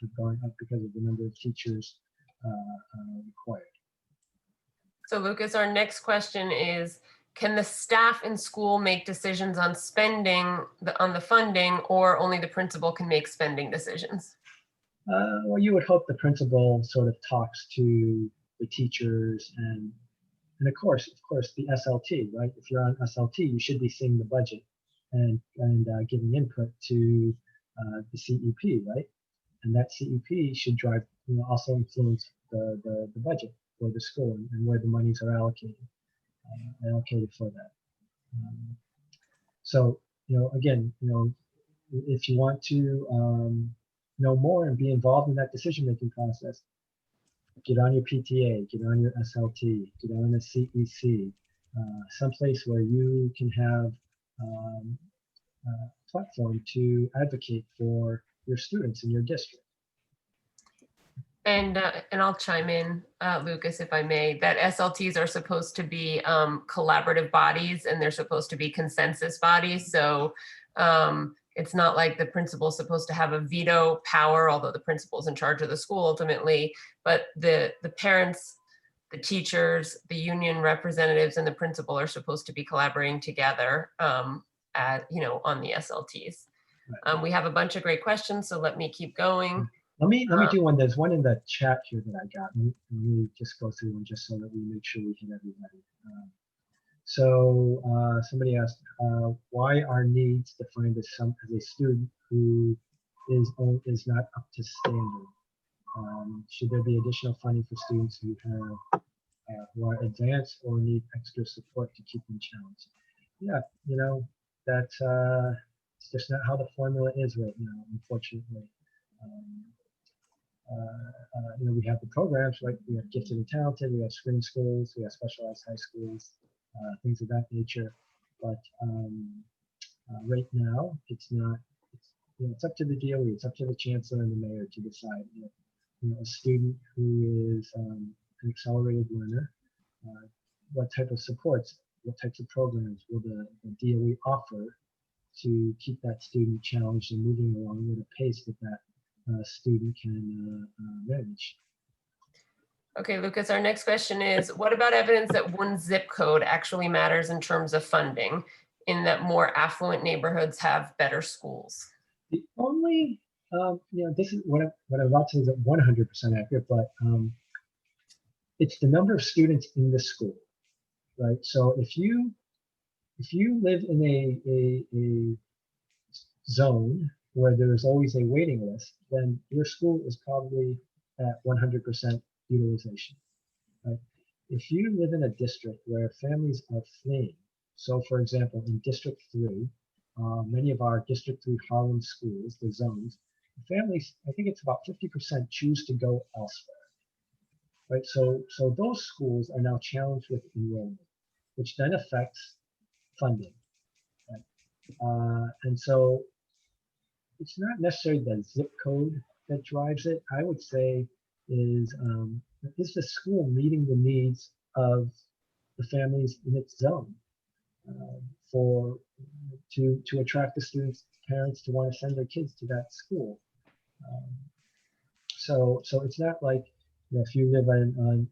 have gone up because of the number of teachers required. So Lucas, our next question is, can the staff in school make decisions on spending on the funding, or only the principal can make spending decisions? Well, you would hope the principal sort of talks to the teachers and of course the SLT, right? If you're on SLT, you should be seeing the budget and giving input to the CEP, right? And that CEP should drive, also influence the budget for the school and where the monies are allocated for that. So, again, if you want to know more and be involved in that decision-making process, get on your PTA, get on your SLT, get on the CEC, someplace where you can have a platform to advocate for your students in your district. And I'll chime in, Lucas, if I may, that SLTs are supposed to be collaborative bodies, and they're supposed to be consensus bodies. So it's not like the principal is supposed to have a veto power, although the principal is in charge of the school ultimately, but the parents, the teachers, the union representatives, and the principal are supposed to be collaborating together on the SLTs. We have a bunch of great questions, so let me keep going. Let me do one. There's one in the chat here that I got. Let me just go through one just so that we make sure we hit everybody. So somebody asked, why are needs defined as a student who is not up to standard? Should there be additional funding for students who are advanced or need extra support to keep them challenged? Yeah, that's it's just not how the formula is right now, unfortunately. We have the programs, right? We have gifted and talented, we have screen schools, we have specialized high schools, things of that nature. But right now, it's not. It's up to the DOE, it's up to the chancellor and the mayor to decide. A student who is an accelerated learner, what type of supports, what types of programs will the DOE offer to keep that student challenged and moving along at a pace that student can manage. Okay, Lucas, our next question is, what about evidence that one zip code actually matters in terms of funding, in that more affluent neighborhoods have better schools? The only, this is what I'm about to say is 100% accurate, but it's the number of students in the school, right? So if you live in a zone where there's always a waiting list, then your school is probably at 100% utilization, right? If you live in a district where families are fleeing, so for example, in District 3, many of our District 3 Harlem schools, the zones, families, I think it's about 50% choose to go elsewhere, right? So those schools are now challenged with enrollment, which then affects funding, right? And so it's not necessarily the zip code that drives it. I would say is the school meeting the needs of the families in its zone for to attract the students, parents to want to send their kids to that school. So it's not like, you know, if you live on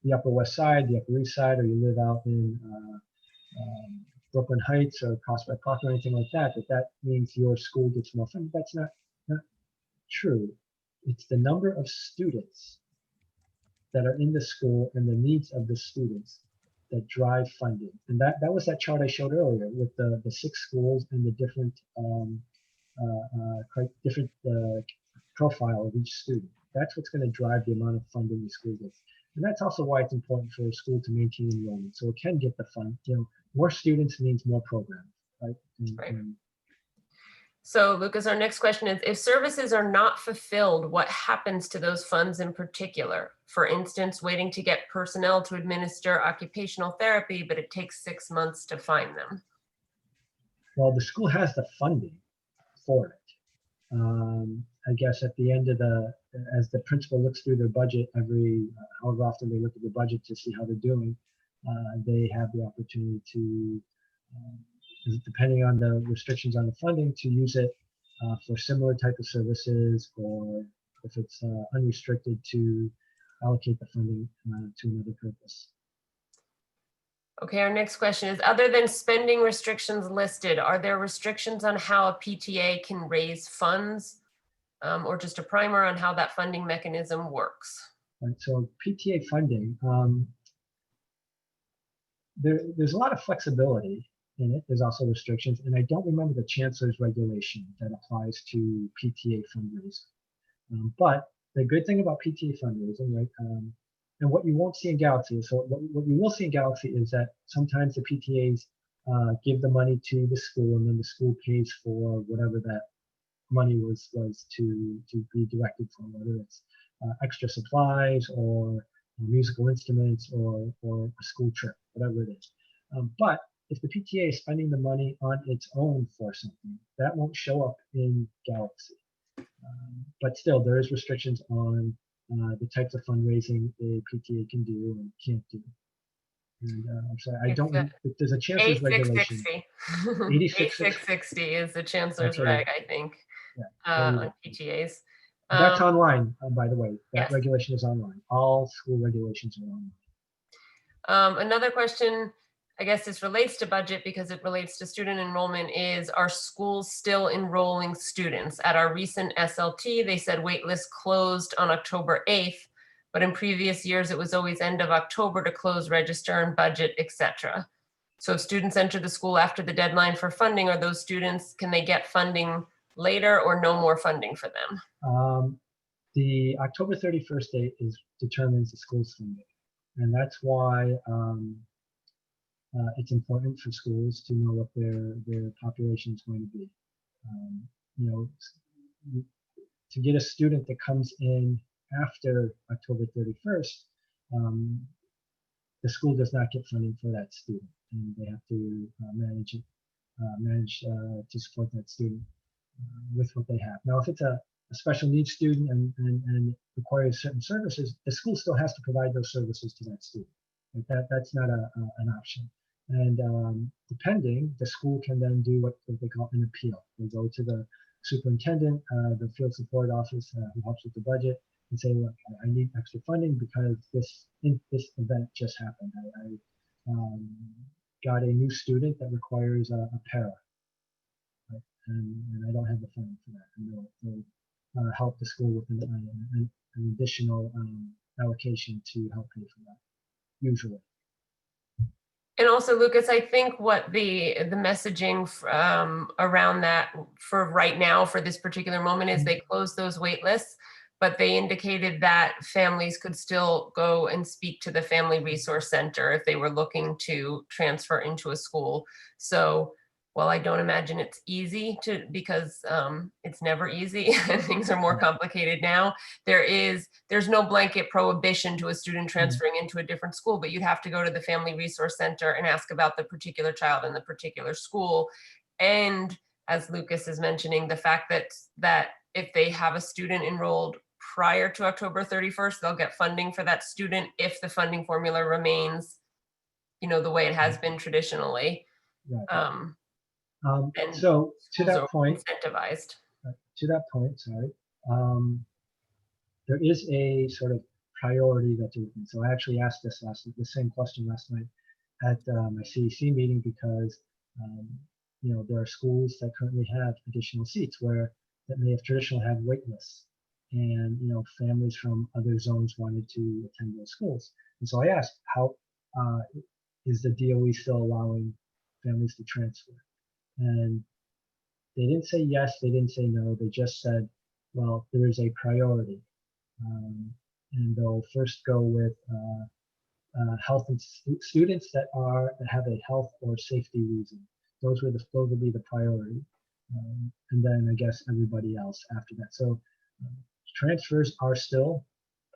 the Upper West Side, the Upper East Side, or you live out in Brooklyn Heights or Prospect Park or anything like that, that means your school gets more funding. That's not true. It's the number of students that are in the school and the needs of the students that drive funding. And that was that chart I showed earlier with the 6 schools and the different profile of each student. That's what's going to drive the amount of funding the school gets. And that's also why it's important for a school to maintain enrollment, so it can get the fund. You know, more students means more programs, right? Right. So Lucas, our next question is, if services are not fulfilled, what happens to those funds in particular? For instance, waiting to get personnel to administer occupational therapy, but it takes 6 months to find them. Well, the school has the funding for it. I guess at the end of as the principal looks through their budget however often they look at the budget to see how they're doing, they have the opportunity to, depending on the restrictions on the funding, to use it for similar type of services, or if it's unrestricted, to allocate the funding to another purpose. Okay, our next question is, other than spending restrictions listed, are there restrictions on how a PTA can raise funds, or just a primer on how that funding mechanism works? Right, so PTA funding, there's a lot of flexibility in it. There's also restrictions, and I don't remember the chancellor's regulation that applies to PTA fundraising. But the good thing about PTA fundraising, right, and what you won't see in Galaxy, so what you will see in Galaxy is that sometimes the PTAs give the money to the school, and then the school pays for whatever that money was to be directed for, whether it's extra supplies or musical instruments or a school trip, whatever it is. But if the PTA is spending the money on its own for something, that won't show up in Galaxy. But still, there is restrictions on the types of fundraising a PTA can do and can't do. And I'm sorry, I don't know if there's a chancellor's regulation. 8660 is the chancellor's reg, I think, on PTAs. That's online, by the way. That yes. regulation is online. All school regulations are online. Another question, I guess this relates to budget because it relates to student enrollment, is, are schools still enrolling students? At our recent SLT, they said waitlist closed on October 8th, but in previous years, it was always end of October to close, register, and budget, etc. So if students enter the school after the deadline for funding, are those students, can they get funding later or no more funding for them? The October 31st date determines the school's funding. And that's why it's important for schools to know what their population is going to be. You know, to get a student that comes in after October 31st, the school does not get funding for that student, and they have to manage to support that student with what they have. Now, if it's a special needs student and requires certain services, the school still has to provide those services to that student. Like that's not an option. And depending, the school can then do what they call an appeal. They go to the superintendent, the field support office who helps with the budget, and say, look, I need extra funding because this event just happened. I got a new student that requires a para, right? And I don't have the funding for that. And they'll help the school with an additional allocation to help pay for that, usually. And also, Lucas, I think what the messaging around that for right now, for this particular moment, is they closed those wait lists, but they indicated that families could still go and speak to the Family Resource Center if they were looking to transfer into a school. So while I don't imagine it's easy because it's never easy and things are more complicated now, there's no blanket prohibition to a student transferring into a different school, but you'd have to go to the Family Resource Center and ask about the particular child in the particular school. And as Lucas is mentioning, the fact that if they have a student enrolled prior to October 31st, they'll get funding for that student if the funding formula remains, the way it has been traditionally. Right. And So to schools that are point, incentivized. there is a sort of priority that's open. So I actually asked the same question last night at my CEC meeting because there are schools that currently have additional seats that may have traditionally had wait lists, and families from other zones wanted to attend those schools. And so I asked, how is the DOE still allowing families to transfer? And they didn't say yes, they didn't say no, they just said, well, there is a priority. And they'll first go with health and students that have a health or safety reason. Those will be the priority. And then I guess everybody else after that. So transfers are still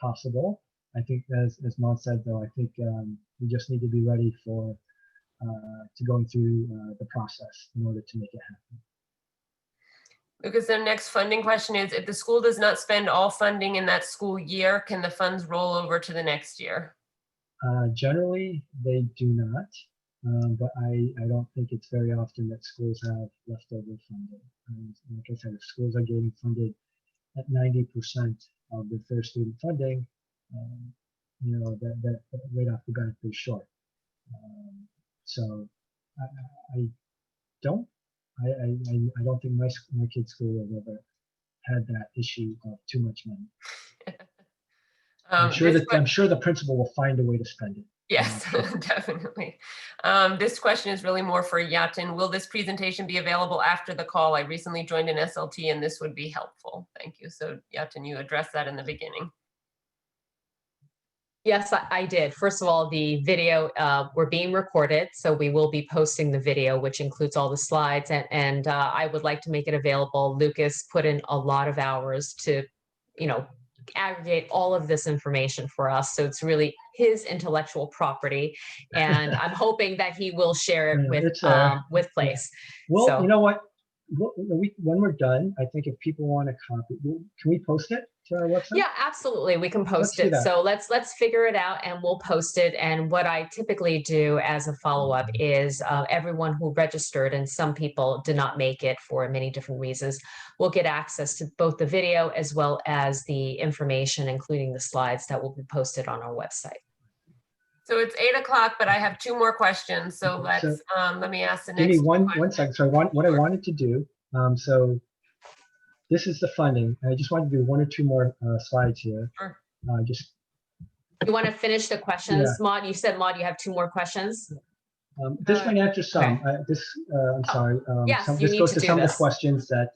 possible. I think as Maud said, though, I think we just need to be ready to going through the process in order to make it happen. Because the next funding question is, if the school does not spend all funding in that school year, can the funds roll over to the next year? Generally, they do not, but I don't think it's very often that schools have leftover funding. Like I said, if schools are getting funded at 90% of their fair student funding, that right off the bat they're short. So I don't think my kid's school has ever had that issue of too much money. I'm sure the principal will find a way to spend it. Yes, definitely. This question is really more for Yatin. Will this presentation be available after the call? I recently joined an SLT and this would be helpful. Thank you. So Yatin, you addressed that in the beginning. Yes, I did. First of all, the video, we're being recorded, so we will be posting the video, which includes all the slides, and I would like to make it available. Lucas put in a lot of hours to, aggregate all of this information for us. So it's really his intellectual property, and I'm hoping that he will share it with Place. Well, so, you know what? When we're done, I think if people want a copy, can we post it to our website? Yeah, absolutely. We can post it. So let's figure it out and we'll post it. And what I typically do as a follow-up is everyone who registered, and some people did not make it for many different reasons, will get access to both the video as well as the information, including the slides that will be posted on our website. So it's 8 o'clock, but I have 2 more questions. So let me ask the next. Give me one second. So what I wanted to do, so this is the funding. I just wanted to do 1 or 2 more slides here. Sure. You want to finish the questions, yeah. Maud? You said, Maud, you have 2 more questions? This might answer some. Okay. I'm sorry. Yes, this goes to some of the questions that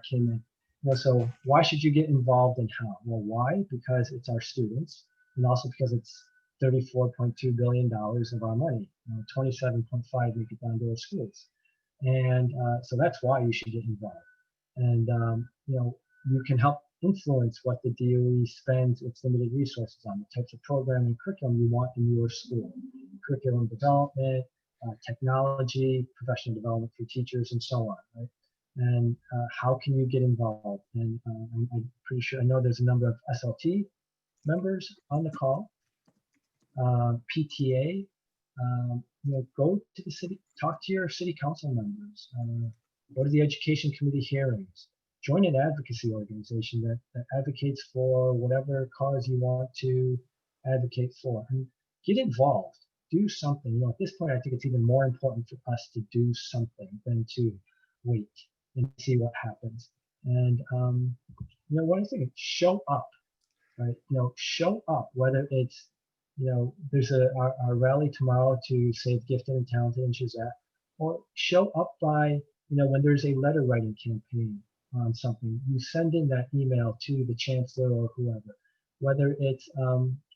came in. So why should you get involved and how? Well, why? Because it's our students, and also because it's $34.2 billion of our money. 27.5 make it down to our schools. And so that's why you should get involved. And, you can help influence what the DOE spends its limited resources on, the types of programming and curriculum you want in your school, curriculum development, technology, professional development for teachers, and so on, right? And how can you get involved? And I'm pretty sure, I know there's a number of SLT members on the call. PTA, go to the city, talk to your city council members, go to the education committee hearings, join an advocacy organization that advocates for whatever cause you want to advocate for, and get involved, do something. At this point, I think it's even more important for us to do something than to wait and see what happens. And, what I think, show up, right? Show up, whether it's, there's our rally tomorrow to save gifted and talented in Shazette, or show up by, when there's a letter writing campaign on something, you send in that email to the chancellor or whoever, whether it's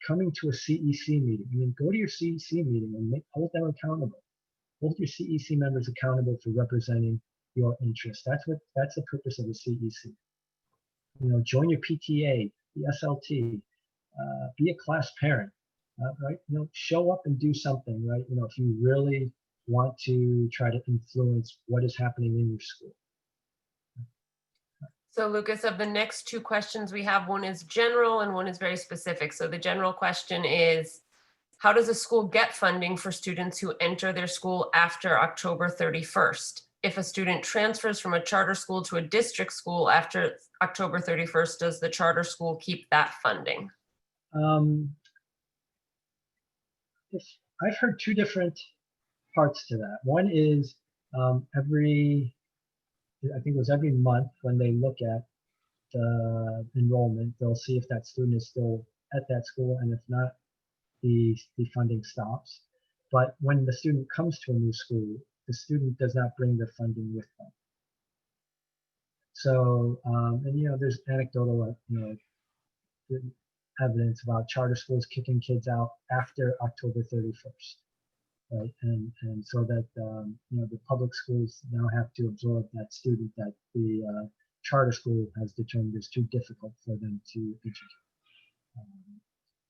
coming to a CEC meeting. Go to your CEC meeting and hold them accountable, hold your CEC members accountable for representing your interests. That's the purpose of the CEC. Join your PTA, the SLT, be a class parent, right? Show up and do something, right? If you really want to try to influence what is happening in your school. So Lucas, of the next two questions we have, one is general and one is very specific. So the general question is, how does a school get funding for students who enter their school after October 31st? If a student transfers from a charter school to a district school after October 31st, does the charter school keep that funding? I've heard two different parts to that. One is I think it was every month when they look at the enrollment, they'll see if that student is still at that school, and if not, the funding stops. But when the student comes to a new school, the student does not bring the funding with them. So, and there's anecdotal, evidence about charter schools kicking kids out after October 31st, right? And so that the public schools now have to absorb that student that the charter school has determined is too difficult for them to educate.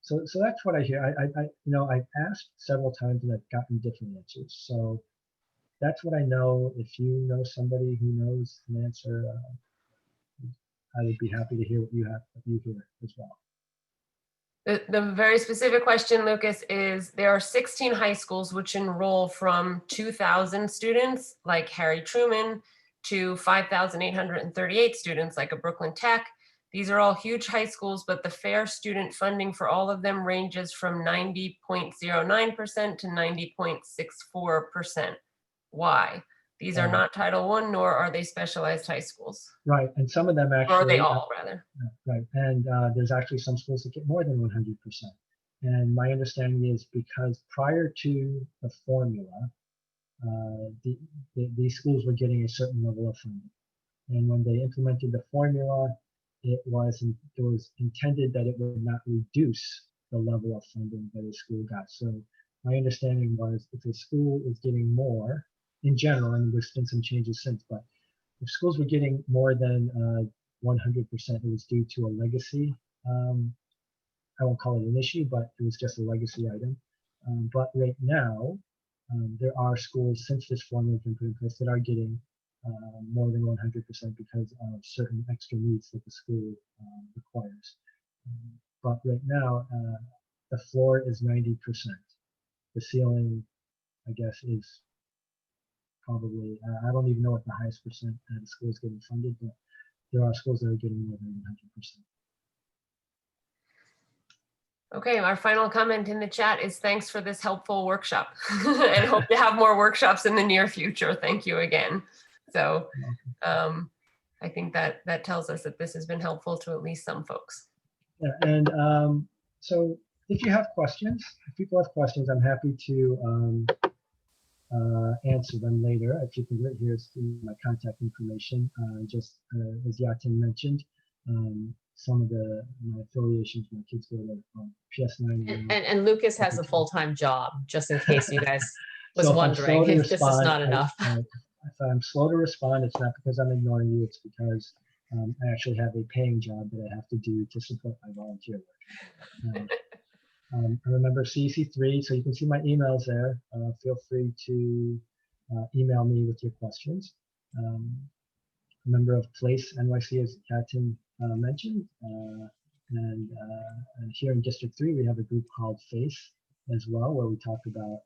So that's what I hear. I've asked several times and I've gotten different answers. So that's what I know. If you know somebody who knows an answer, I would be happy to hear what you hear as well. The very specific question, Lucas, is there are 16 high schools which enroll from 2,000 students like Harry Truman to 5,838 students like a Brooklyn Tech. These are all huge high schools, but the fair student funding for all of them ranges from 90.09% to 90.64%. Why? These are not Title I, nor are they specialized high schools. Right, and some of them actually— Or are they all, rather? Right, and there's actually some schools that get more than 100%. And my understanding is because prior to the formula, these schools were getting a certain level of funding. And when they implemented the formula, it was intended that it would not reduce the level of funding that a school got. So my understanding was if a school is getting more, in general, and there's been some changes since, but if schools were getting more than 100%, it was due to a legacy. I won't call it an issue, but it was just a legacy item. But right now, there are schools, since this formula has been put in place, that are getting more than 100% because of certain extra needs that the school requires. But right now, the floor is 90%. The ceiling, I guess, is probably, I don't even know what the highest percent that the school is getting funded, but there are schools that are getting more than 100%. Okay, our final comment in the chat is thanks for this helpful workshop and hope to have more workshops in the near future. Thank you again. So I think that tells us that this has been helpful to at least some folks. Yeah, and so if you have questions, if people have questions, I'm happy to answer them later. If you can, here's my contact information. Just as Yatin mentioned, some of my affiliations, my kids go to PS9. And Lucas has a full-time job, just in case you guys was So wondering if this is not enough. If I'm slow to respond, it's not because I'm ignoring you, it's because I actually have a paying job that I have to do to support my volunteer work. I'm a member of CEC3, so you can see my emails there. Feel free to email me with your questions. A member of Place NYC, as Yatin mentioned, and here in District 3, we have a group called FACE as well, where we talk about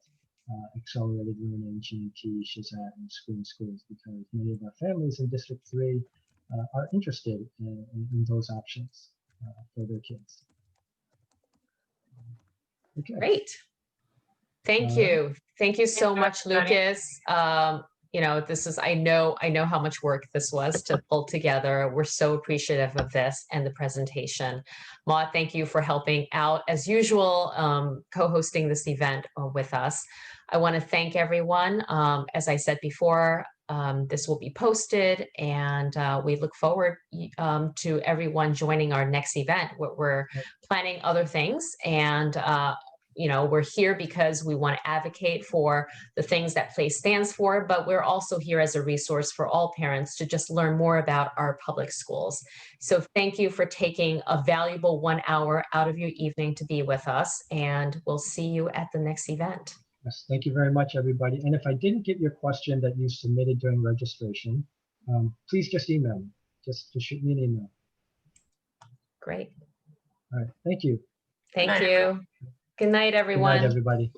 accelerated learning, GET, SHIZAT, and schools, because many of our families in District 3 are interested in those options for their kids. Okay. Great. Thank you. Thank you so much, Lucas. This is, I know how much work this was to pull together. We're so appreciative of this and the presentation. Maud, thank you for helping out as usual, co-hosting this event with us. I want to thank everyone. As I said before, this will be posted, and we look forward to everyone joining our next event. We're planning other things, and we're here because we want to advocate for the things that PLACE stands for, but we're also here as a resource for all parents to just learn more about our public schools. So thank you for taking a valuable 1 hour out of your evening to be with us, and we'll see you at the next event. Yes, thank you very much, everybody. And if I didn't get your question that you submitted during registration, please just email me. Just shoot me an email. Great. All right, thank you. Thank Good night, you. Good night, Good everyone. night, everybody.